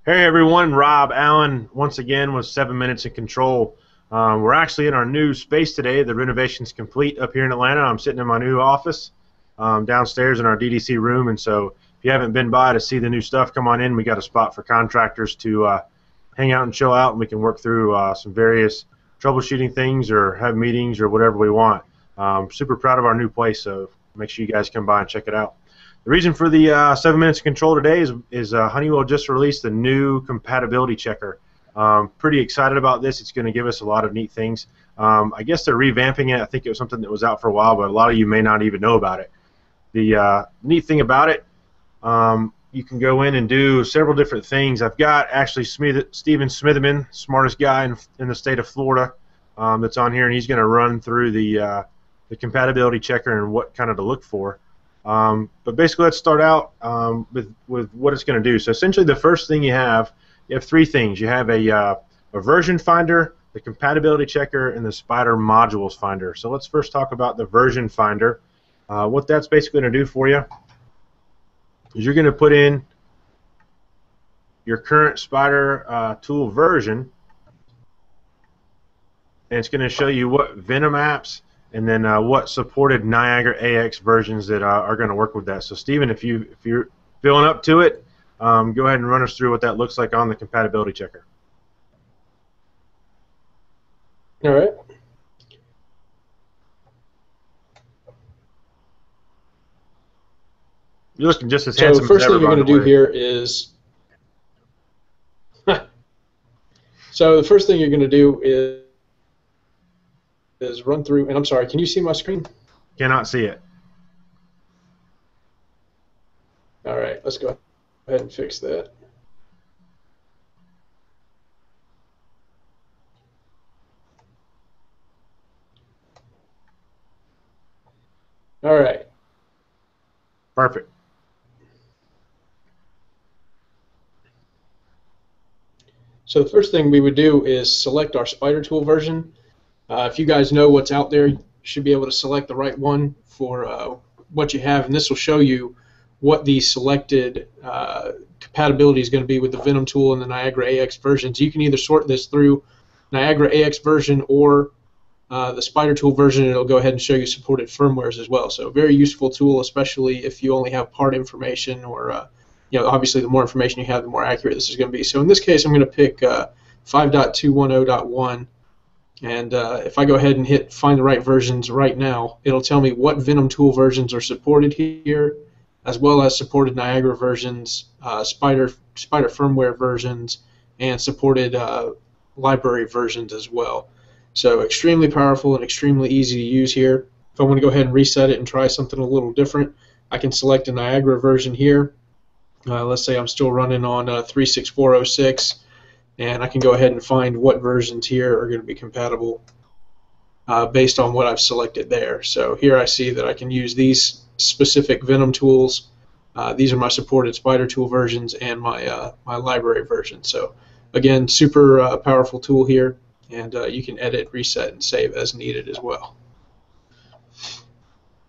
Hey everyone, Rob Allen once again with 7 Minutes in Control. We're actually in our new space today. The renovation's complete up here in Atlanta. I'm sitting in my new office downstairs in our DDC room, and so if you haven't been by to see the new stuff, come on in. We got a spot for contractors to hang out and chill out, and we can work through some various troubleshooting things or have meetings or whatever we want. Super proud of our new place, so make sure you guys come by and check it out. The reason for the 7 Minutes of Control today is Honeywell just released the new Compatibility Checker. Pretty excited about this. It's going to give us a lot of neat things. I guess they're revamping it. I think it was something that was out for a while, but a lot of you may not even know about it. The neat thing about it, you can go in and do several different things. I've got actually Steven Smitherman, smartest guy in the state of Florida, that's on here, and he's going to run through the Compatibility Checker and what kind of to look for. But basically, let's start out with what it's going to do. So essentially, the first thing you have three things. You have a version finder, the compatibility checker, and the Spider modules finder. So let's first talk about the version finder. What that's basically going to do for you is you're going to put in your current Spider tool version, and it's going to show you what Venom apps and then what supported Niagara AX versions that are going to work with that. So Steven, if you're feeling up to it, go ahead and run us through what that looks like on the compatibility checker. All right. You're looking just as handsome as ever. So the first thing you're going to do here is so the first thing you're going to do is run through, and I'm sorry, can you see my screen? Cannot see it. All right, let's go ahead and fix that. All right. Perfect. So the first thing we would do is select our Spider tool version. If you guys know what's out there, you should be able to select the right one for what you have, and this will show you what the selected compatibility is going to be with the Venom tool and the Niagara AX versions. You can either sort this through Niagara AX version or the Spider tool version. It'll go ahead and show you supported firmwares as well. So a very useful tool, especially if you only have part information, or obviously the more information you have, the more accurate this is going to be. So in this case, I'm going to pick 5.210.1. And if I go ahead and hit find the right versions right now, it'll tell me what Venom tool versions are supported here, as well as supported Niagara versions, Spider firmware versions, and supported library versions as well. So extremely powerful and extremely easy to use here. If I want to go ahead and reset it and try something a little different, I can select a Niagara version here. Let's say I'm still running on 36406. And I can go ahead and find what versions here are going to be compatible based on what I've selected there. So here I see that I can use these specific Venom tools. These are my supported Spider tool versions and my library version. So again, super powerful tool here, and you can edit, reset, and save as needed as well.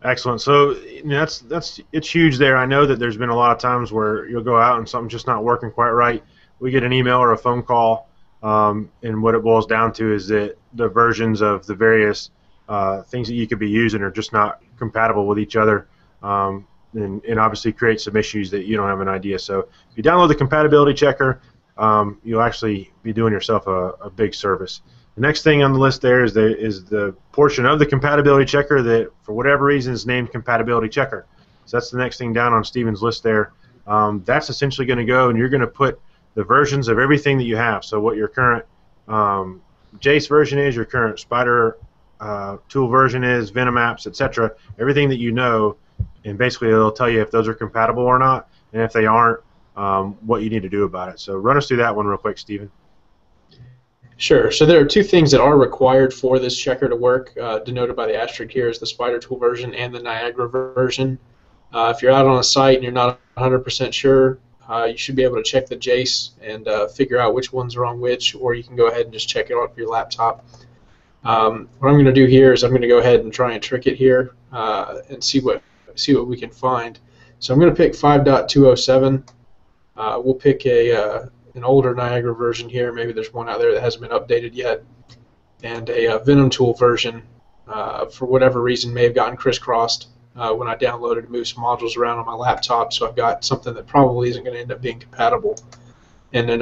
Excellent. So it's huge there. I know that there's been a lot of times where you'll go out and something's just not working quite right. We get an email or a phone call, and what it boils down to is that the versions of the various things that you could be using are just not compatible with each other, and obviously create some issues that you don't have an idea. So if you download the compatibility checker, you'll actually be doing yourself a big service. The next thing on the list there is the portion of the compatibility checker that, for whatever reason, is named compatibility checker. So that's the next thing down on Steven's list there. That's essentially going to go, and you're going to put the versions of everything that you have. So what your current Jace version is, your current Spider tool version is, Venom apps, etc. Everything that you know, and basically it'll tell you if those are compatible or not, and if they aren't, what you need to do about it. So run us through that one real quick, Steven. Sure. So there are two things that are required for this checker to work, denoted by the asterisk here is the Spider tool version and the Niagara version. If you're out on a site and you're not 100% sure, you should be able to check the Jace and figure out which ones are on which, or you can go ahead and just check it off your laptop. What I'm going to do here is I'm going to go ahead and try and trick it here and see what we can find. So I'm going to pick 5.207. We'll pick an an older Niagara version here. Maybe there's one out there that hasn't been updated yet. And a Venom tool version, for whatever reason, may have gotten crisscrossed when I downloaded and moved some modules around on my laptop. So I've got something that probably isn't going to end up being compatible. And then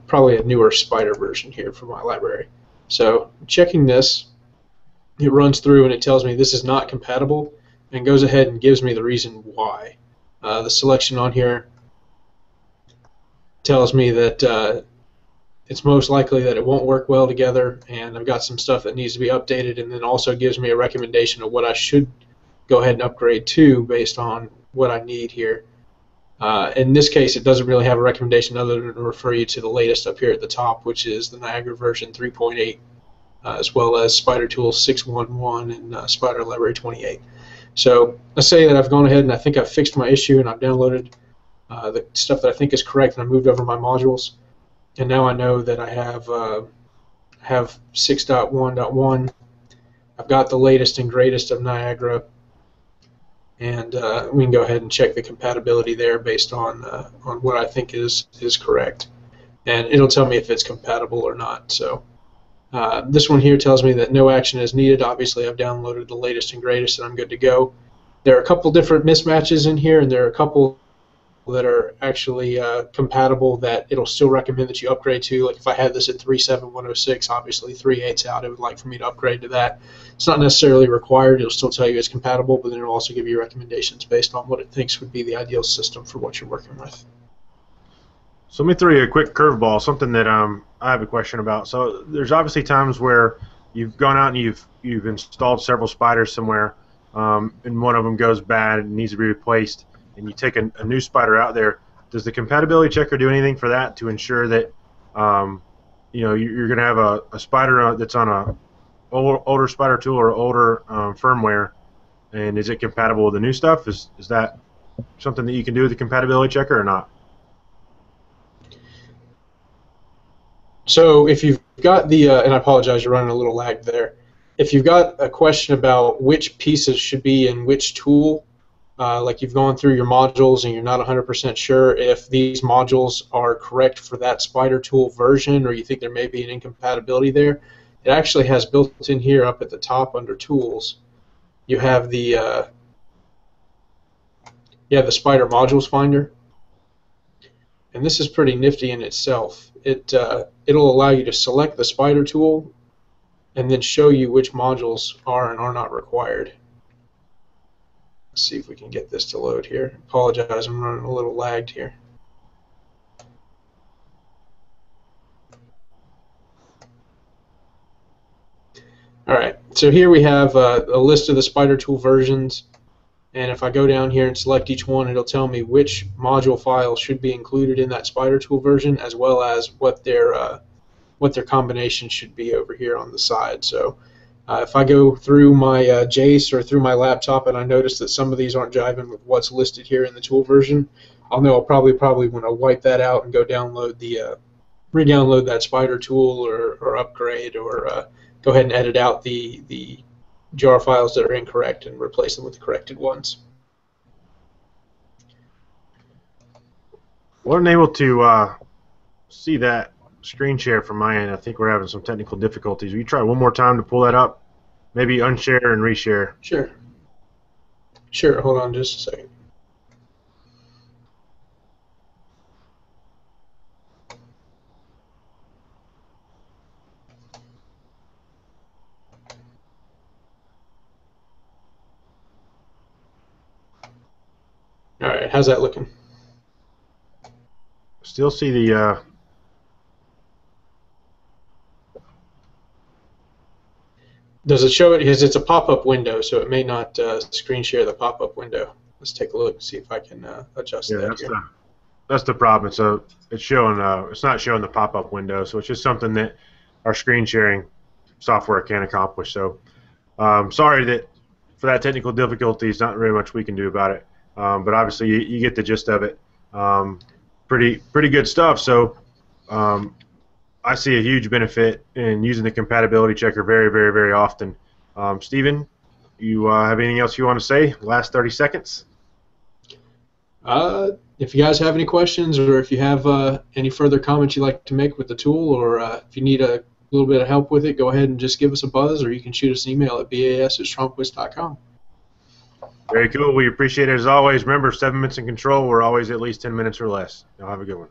probably a newer Spider version here for my library. So checking this, it runs through and it tells me this is not compatible and goes ahead and gives me the reason why. The selection on here tells me that it's most likely that it won't work well together, and I've got some stuff that needs to be updated, and then also gives me a recommendation of what I should go ahead and upgrade to based on what I need here. In this case, it doesn't really have a recommendation other than to refer you to the latest up here at the top, which is the Niagara version 3.8, as well as Spider Tools 6.1.1 and Spider Library 28. So let's say that I've gone ahead and I think I've fixed my issue and I've downloaded the stuff that I think is correct, and I moved over my modules. And now I know that I have 6.1.1. I've got the latest and greatest of Niagara, and we can go ahead and check the compatibility there based on what I think is correct, and it'll tell me if it's compatible or not. So this one here tells me that no action is needed. Obviously, I've downloaded the latest and greatest, and I'm good to go. There are a couple different mismatches in here, and there are a couple that are actually compatible that it'll still recommend that you upgrade to. Like if I had this at 3.7.106, obviously 3.8's out, it would like for me to upgrade to that. It's not necessarily required. It'll still tell you it's compatible, but then it'll also give you recommendations based on what it thinks would be the ideal system for what you're working with. So let me throw you a quick curveball, something that I have a question about. So there's obviously times where you've gone out and you've installed several spiders somewhere, and one of them goes bad and needs to be replaced, and you take a new spider out there. Does the compatibility checker do anything for that to ensure that you're going to have a spider that's on a older spider tool or older firmware, and is it compatible with the new stuff? Is that something that you can do with the compatibility checker or not? So if you've got the, and I apologize, you're running a little lag there. If you've got a question about which pieces should be in which tool, like you've gone through your modules and you're not 100% sure if these modules are correct for that spider tool version, or you think there may be an incompatibility there, it actually has built in here up at the top under tools. You have the spider modules finder, and this is pretty nifty in itself. It'll allow you to select the spider tool and then show you which modules are and are not required. Let's see if we can get this to load here. Apologize, I'm running a little lagged here. Alright, so here we have a list of the spider tool versions, and if I go down here and select each one, it'll tell me which module file should be included in that spider tool version, as well as what their combination should be over here on the side. So if I go through my Jace or through my laptop and I notice that some of these aren't jiving with what's listed here in the tool version, I'll know I'll probably want to wipe that out and go download re-download that spider tool or upgrade, or go ahead and edit out the jar files that are incorrect and replace them with the corrected ones. Wasn't able to see that screen share from my end. I think we're having some technical difficulties. Will you try one more time to pull that up? Maybe unshare and reshare. Sure. Sure, hold on just a second. Alright, how's that looking? Still see the does it show it? Because it's a pop-up window, so it may not screen share the pop-up window. Let's take a look and see if I can adjust that here. That's the problem. So it's showing. It's not showing the pop-up window. So it's just something that our screen sharing software can't accomplish. So sorry for that technical difficulty. There's not really much we can do about it. But obviously you get the gist of it. Pretty good stuff. So I see a huge benefit in using the compatibility checker very, very, very often. Stephen, you have anything else you want to say? Last 30 seconds. if you guys have any questions, or if you have any further comments you'd like to make with the tool, or if you need a little bit of help with it, go ahead and just give us a buzz, or you can shoot us an email at bas@stromquist.com. Very cool. We appreciate it as always. Remember, 7 minutes in control. We're always at least 10 minutes or less. Y'all have a good one.